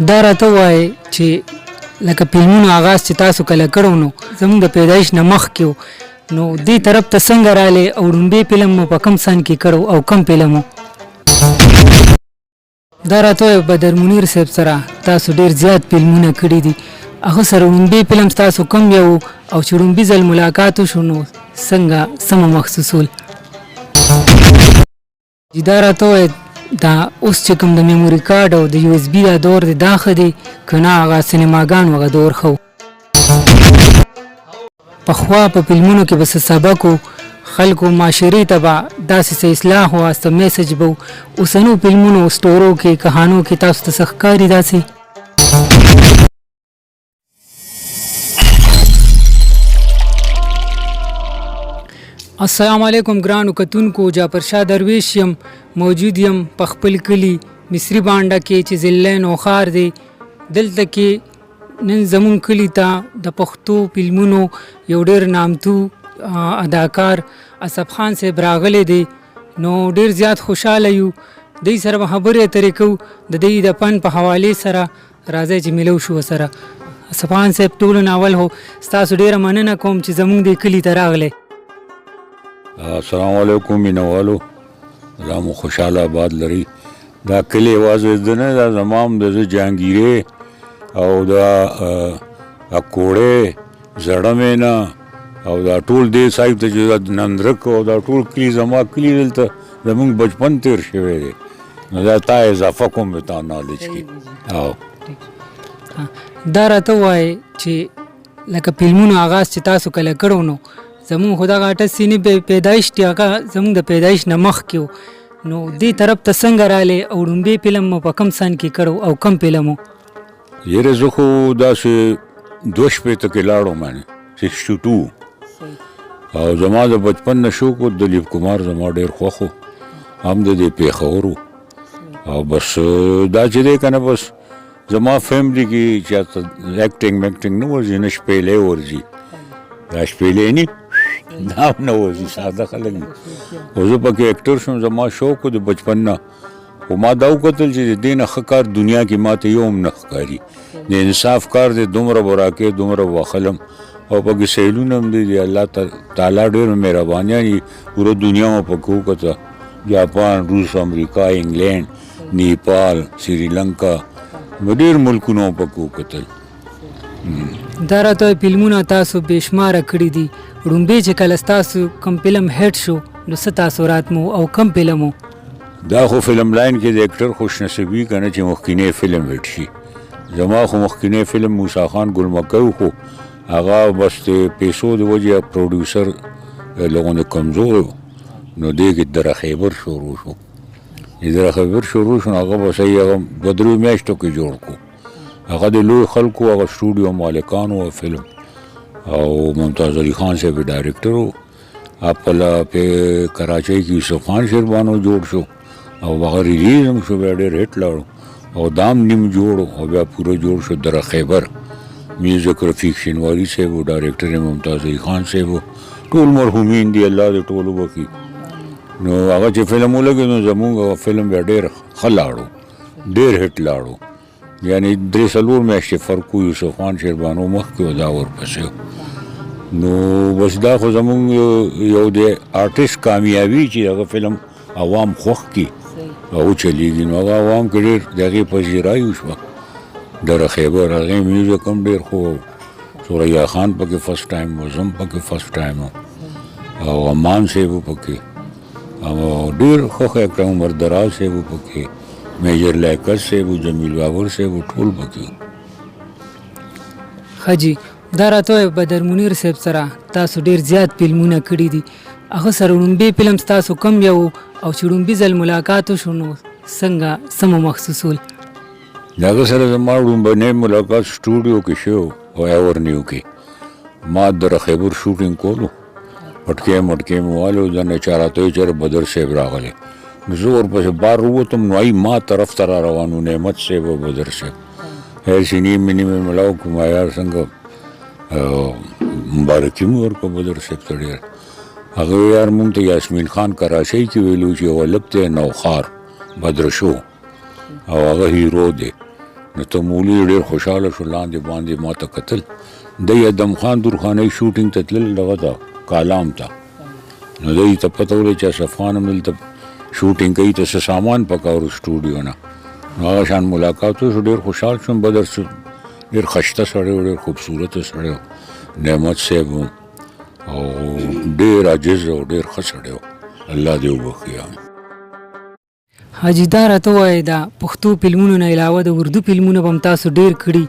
دا راته ووایئ چې لکه فلمونو آغاز چې تاسو کله کړی نو زموږ د پیدایش نه مخکې و نو دې طرف ته څنګه راغلی او ړومبی فلم مو په کوم سن کې کړی او کوم فلم و؟ دا راته ووایئ بدر منیر صاحب سره تاسو ډېر زیات فلمونه کړي دي، هغه سره ړومبی فلم ستاسو کوم یو او چې ړومبي ځل ملاقات وشو نو څنګه څه محسوسول؟ دا راته ووایئ دا اوس چې کوم د میموري کارډ او د یو اس بي دا دور دی دا ښه دی که نه هغه سینماګانو هغه دور ښه و؟ پخوا په فلمونو کې به څه سبق و، خلکو معاشرې ته به داسې څه اصلاح و څه میسج به و، اوسنو فلمونو سټورو کې کهانو کې تاسو ته څه ښکاري داسې؟ السلام علیکم ګرانو کتونکو، جعفر شاه درویش یم، موجود یم په خپل کلي مصري بانډه کې چې ذلین او ښار دی. دلته کې نن زمونږ کلي ته د پښتو فلمونو یو ډېر نامتو اداکار اسف خان صاحب راغلی دی، نو ډېر زیات خوشحاله یو. دوی سره به خبرې اترې کوو د دوی د فن په حوالې سره. راځئ چې ملو شو ورسره. اسف خان صاحب ټولو نه اول هو ستاسو ډېره مننه کوم چې زمونږ دې کلي ته راغلی. السلام علیکم مینوالو، الله مو خوشحاله آباد لري. دا کلی یوازې د نه دا زما هم د جهانګیرې او دا اکوړې زړه مینا او دا ټول دې صاحب ته چې نندرک او دا ټول کلي زما کلي دلته زمونږ بچپن تیر شوی دی، نو دا تا اضافه کوم د تا نالج کې. او دا راته ووایئ چې لکه فلمونو آغاز چې تاسو کله کړی نو زمونږ خو دغه اټه سینې پیدایش دی هغه زمونږ د پیدایش نه مخکې و، نو دې طرف ته څنګه راغلی او ړومبی فلم مو په کوم سن کې کړی او کوم فلم و؟ یاره زه خو داسې 2 کې لاړم باندې 62 او زما د بچپن نه شوق و دلیپ کمار زما ډېر خوښ و، هم د دې پېښور و. او بس دا چې دی که نه بس زما فیملی کې چاته ایکټینګ میکټینګ نه ورځي، نه شپېلې ورځي، دا شپېلې نه دا هم نه ورځي، ساده خلک دي. خو زه پکې ایکټر شوم، زما شوق و د بچپن نه. خو ما دا وکتل چې د دې نه ښه کار دنیا کې ماته یو هم نه ښکاري، د انصاف کار دی، دومره به راکې دومره به خلم او پکې سیلونه هم دی. الله تعالی ډېر مهربانیان دي، پوره دنیا مو پکې وکته، جاپان، روس، امریکا، انګلینډ، نیپال، سریلنکا، ډېر ملکونو پکې وکتل. دا راته فلمونه تاسو بې شماره کړي دي، ړومبی چې کله ستاسو کوم فلم هیټ شو نو څه تاثرات مو او کوم فلم و؟ دا خو فلم لاین کې د اکټر خوش نصیبي که نه چې مخکینی فلم هیټ شي. زما خو مخکینی فلم موسی خان ګل مکۍ خو هغه بس د پیسو د وجې پروډیوسر لغونه کمزور و، نو دې کې دره خیبر شروع شو. دره خیبر شروع شو هغه بس هغه 2 میاشتو کې جوړ کو. هغه د لوی خلکو هغه سټوډیو مالکانو فلم او ممتاز علی خان صاحب ډایرکټر و. اپلا په کراچۍ کې یوسف خان شیربانو جوړ شو او هغه ریلیز هم شو، بیا ډېر هیټ لاړو او دام نیم جوړ او بیا پوره جوړ شو دره خیبر. میوزک رفیق شینواری صاحب و، ډایرکټر ممتاز علی خان صاحب و، ټول مرحومین دي، الله دې ټول وبخي. نو هغه چې فلم ولګېد نو زمونږ فلم بیا ډېر ښه لاړو، ډېر هیټ لاړو، یعنی 3-4 میاشتې فرق و. یوسف خان شیربانو مخکې و، دا ورپسې. نو بس دا خو زمونږ یو د آرټسټ کامیابي چې هغه فلم عوام خوښ کړي او چلیږي، نو هغه عوام کې ډېر د هغې پذیرایي وشوه. دره خیبر هغې میوزک هم ډېر ښه و، ثریا خان پکې فرسټ ټایم و، زه هم پکې فرسټ ټایم و، او امان صاحب و پکې، او ډېر ښه ایکټر عمر دراز صاحب و پکې، میجر لیاقت صاحب و، جمیل بابر صاحب و، ټول پکې. ښه جي، دا راته ووایئ بدر منیر صاحب سره تاسو ډېر زیات فلمونه کړي دي، هغه سره ړومبی فلم ستاسو کوم یو او چې ړومبي ځل ملاقات وشو نو څنګه څه مو محسوسول؟ د هغه سره زما ړومبنی ملاقات سټوډیو کې شو او ایورنیو کې. ما دره خیبر شوټینګ کولو، پټکې مټکې مو والو، ځنه چا راته وویل چې بدر صاحب راغلی، نو زه ورپسې بار ووتم، نو ای ما طرف ته را روان و، نعمت صاحب او بدر صاحب. خیر سینې مینې مې ملاو کړم، یار څنګه مبارکي مې ورکړه بدر صاحب ته ډېر. هغه یار مونږ ته یاسمین خان کراچۍ کې ویلو چې یو هلک دی نوخار بدر شو او هغه هیرو دی، نو تمولي ډېر خوشحاله شو، لاندې باندې ما ته کتل. دی ادم خان درخانۍ شوټینګ ته تلل دغه ته کالام ته. نو دی ته پته ولګېده چې اشرف خان هم دلته شوټینګ کوي، ته څه سامان پکاو سټوډیو نه. نو هغه شان ملاقات وشو، ډېر خوشحال شوم. بدر ډېر ښایسته سړی و، ډېر خوبصورته سړی و. نعمت صاحب و او ډېر عاجز او ډېر ښه سړی و. الله دې وبخښي. حاجي دا راته ووایه د پښتو فلمونو نه علاوه د اردو فلمونه به هم تاسو ډېر کړي،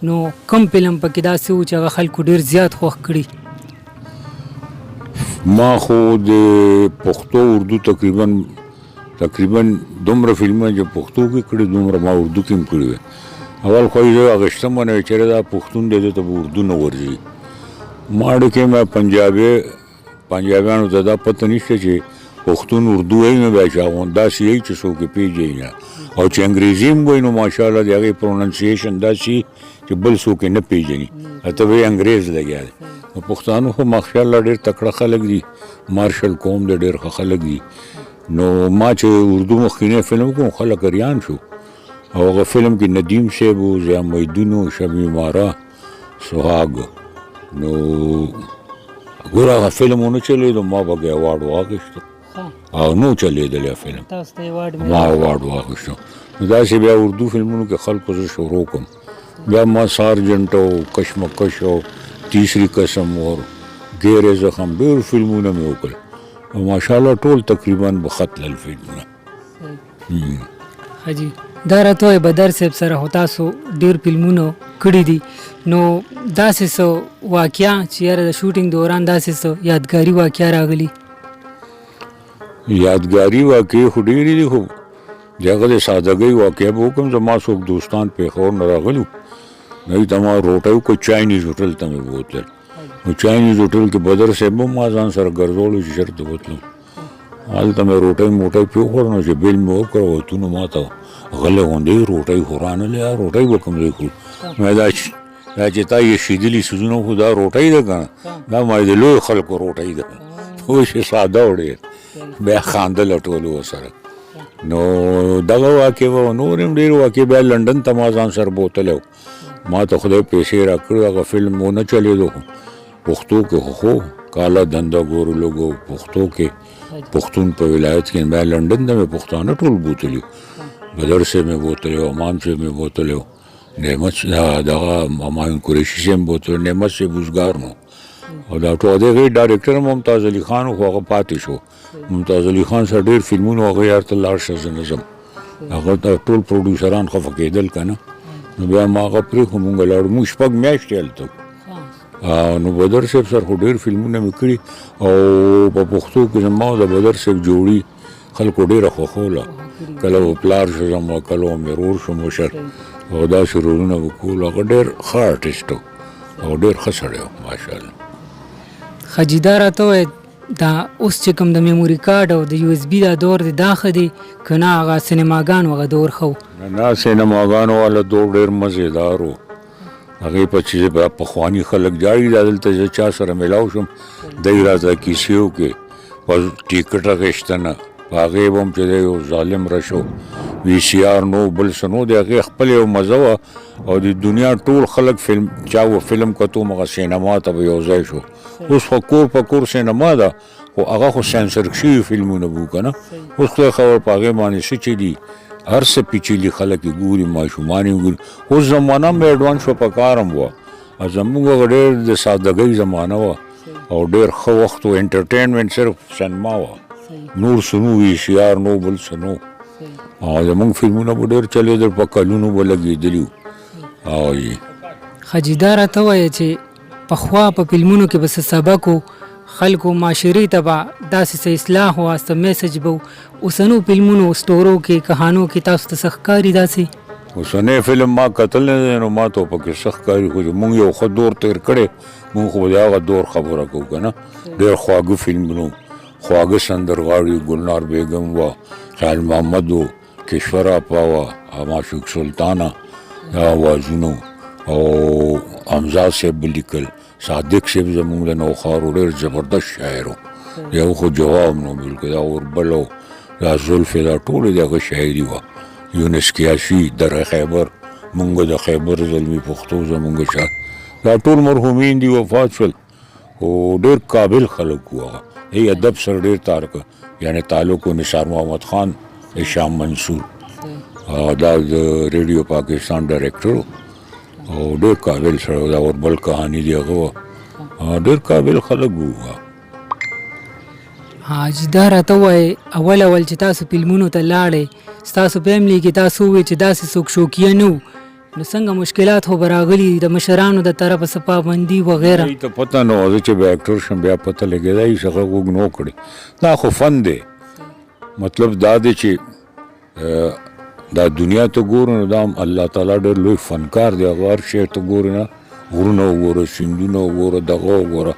نو کوم فلم پکې داسې و چې هغه خلکو ډېر زیات خوښ کړي؟ ما خو د پښتو اردو تقریبا دومره فلمونه چې پښتو کې کړي دومره ما اردو کې هم کړي وي. اول خو یې زه اخېستم ونه چېرې دا پښتون دی ته به اردو نه ورځي. ما ډکې ما پنجابیانو ته دا پته نشته چې پښتون اردو وایي نو بیا چې هغه داسې یي چې څوک یې پېژني نه، او چې انګریزي هم وایي نو ماشاءالله د هغې پروننسیشن داسې چې بل څوک یې نه پېژني، ته به یې انګریز لګیا دی. نو پښتانه خو ماشاءالله ډېر تکړه خلک دي، مارشل قوم دی، ډېر ښه خلک دي. نو ما چې اردو مخکینی فلم کوم خلک اریان شو، او هغه فلم کې ندیم صاحب و، ضیا محدین و، شمیم آرا، سهاگ. نو ګوره هغه فلم ونه چلېدو، ما به ایوارډ واخیستو او نو چلېدلی فلم، ما ایوارډ واخیستو. نو داسې بیا اردو فلمونو کې خلکو زه شروع کړم. بیا ما سارجنټ او کشمکش او تیسری قسم اور ګیرې زخم ډېر فلمونه مې وکړل، او ماشاءالله ټول تقریبا به خط لل فلمونه. حاجي دا راته وایه بدر صاحب سره خو تاسو ډېر فلمونه کړي دي، نو داسې څه واقعه چې یاره د شوټینګ دوران داسې څه یادګاري واقعه راغلي؟ یادګاري واقعې خو ډېرې دي، خو د هغه د سادګۍ واقعه به وکړم. زما څوک دوستان پېښور نه راغلي وو، نو ته ما روټۍ وکړه، چاینیز هوټل ته مې بوتلل. نو چاینیز هوټل کې بدر صاحب هم ما ځان سره ګرځولو چې چېرته بوتلم. هلته مې روټۍ موټۍ پرېښوړ، نو چې بیل مې وکړه وتو نو ما ته غلی غوندې روټۍ خو رانهلې، روټۍ به کوم ځای خورو؟ دا چې تا یې شیدلي څیزونه خو دا روټۍ ده که نه، دا ما د لویو خلکو روټۍ ده، پوه شې، ساده و ډېر. بیا خاندله ټولو ورسره. نو دغه واقع به نور هم ډېر واقع. بیا لنډن ته ما ځان سره بوتلی و، ما ته خدای پیسې راکړې، هغه فلم ونه چلېدو. خو پښتو کې خو کاله دنده ګورو لوګو پښتو کې پښتون په ولایت کې. بیا لنډن ته مې پښتانه ټول بوتلي، بدر صاحب مې بوتلی و، امان صاحب مې بوتلی و، نعمت دغه همایون قریشي صاحب مې بوتلی، نعمت صاحب اوزګار نو، او دا ټول د هغې ډایرکټر ممتاز علي خان خو هغه پاتې شو. ممتاز علي خان سره ډېر فلمونه هغه یار ته لاړ شه زه نه ځم، هغه ته ټول پروډیوسران خفه کېدل که نه. نو بیا ما هغه پرېښو، مونږ لاړو، مونږ 6 میاشتې هلته. نو بدر صاحب سره خو ډېر فلمونه مې کړي، او په پښتو کې زما د بدر صاحب جوړي خلکو ډېره خوښوله. کله به پلار شم او کله به مې ورور شم مشر، او داسې رولونه به کول. هغه ډېر ښه آرټسټ و او ډېر ښه سړی و ماشاءالله. حاجي دا راته ووایه دا اوس چې کوم د میموري کارډ او د یو اس بي دا دور دی دا ښه دی که نه هغه سینماګانو هغه دور ښه و؟ نه سینماګانو والا دور ډېر مزېدار و. هغې په چې پخواني خلک جاړي دا دلته زه چا سره میلاو شم، دی راته کیسې وکړې په ټیکټ اخېستنه، په هغې به هم چې دی یو ظالم رشو وي سی آر نو بل څه نو، د هغې خپل یو مزه وه. او د دنیا ټول خلک چا و فلم کتو مغه سینما ته به یو ځای شو. اوس خو کور په کور سینما ده، خو هغه خو سینسر شوي فلمونه به که نه. اوس خدای خبر په هغې باندې څه چې دي هر څه پیچلي خلک یې ګوري، ماشومان یې ګوري. اوس زمانه هم ایډوانس شوه، په کار هم وه. زموږ هغه ډېر د سادګۍ زمانه وه او ډېر ښه وخت و. انټرټینمنټ صرف سینما وه، نور څه نو، وي سی آر نو بل څه نو. زموږ فلمونه به ډېر چلېدل، په کلونو به لګېدلي وو. حاجي دا راته ووایه چې پخوا په فلمونو کې به څه سبق و، خلکو معاشرې ته به داسې څه اصلاح و، څه میسج به و. اوسنو فلمونو سټورو کې کهانو کې تاسو ته څه ښکاري داسې؟ اوسنی فلم ما کتل نه دی، نو ما ته پکې څه ښکاري، خو مونږ یو ښه دور تېر کړی، مونږ خو د هغه دور خبره کوو که نه. ډېر خواږه فلمونه، خواږه سندرغاړي، ګلنار بیګم وه، خیال محمد و، کشور اپا وه، معشوق سلطانه، دا آوازونه، او حمزه صاحب به لیکل، صادق صاحب زموږ د نوښارو ډېر زبردست شاعر و. یو خو جواب نو بلکې دا اوربل او دا زلفې دا ټولې د هغه شاعري وه. یونس کیاشي، در خیبر، مونږ د خیبر زلمی پښتو زمونږ چا دا ټول مرحومین دي وفات شول او ډېر قابل خلک وو هغه ای ادب سره ډېر تعلق یعنی تعلق و نثار محمد خان شام منصور دا د ریډیو پاکستان ډایرکټر او ډېر قابل سره دا اور بل کہانی دی هغه ډېر قابل خلک وو حاجي دا راته ووایئ اول چې تاسو فلمونو ته لاړئ ستاسو فیملی کې تاسو ووایئ چې داسې څوک شوقیه نه وو نو څنګه مشکلات خو به راغلي د مشرانو د طرفه څه پابندي وغیره ته پته نه وه زه چې بیا اکټر شم بیا پته لګېده هېڅ هغه غوږ نه کړې دا خو فن دی مطلب دا دی چې دا دنیا ته ګورو نو دا هم الله تعالی ډېر لوی فنکار دی هغه هر شی ته ګورې نه غرونه وګوره سیندونه وګوره دغه وګوره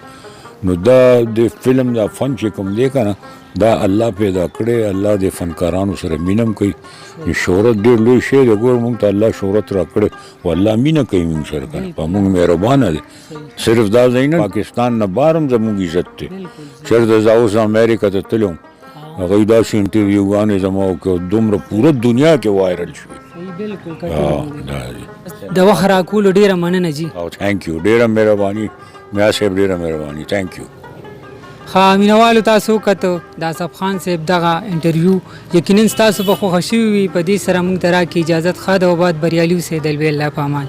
نو دا د فلم دا فن چې کوم دی که نه دا الله پیدا کړی الله د فنکارانو سره مینه هم کوي شهرت ډېر لوی شی دی ګوره مونږ ته الله شهرت را کړی او الله مینه کوي مونږ سره که نه په مونږ مهربانه دی صرف دا ځای نه پاکستان نه بهر هم زمونږ عزت دی چېرته زه اوس امریکا ته تللی وم هغوی داسې انټرویوګانې زما وکړه دومره پوره دنیا کې وایرل شوي د وخت راکولو ډېره مننه جي او تھینک یو ډېره مهرباني میا صاحب ډېره مهرباني تھینک یو ښه مینوالو تاسو وکتو د اصف خان صاحب دغه انټرویو یقینا ستاسو به خوښه شوي وي په دې سره موږ ته راکړي اجازت ښه ده او باید بریالي اوسېدل وي الله په امان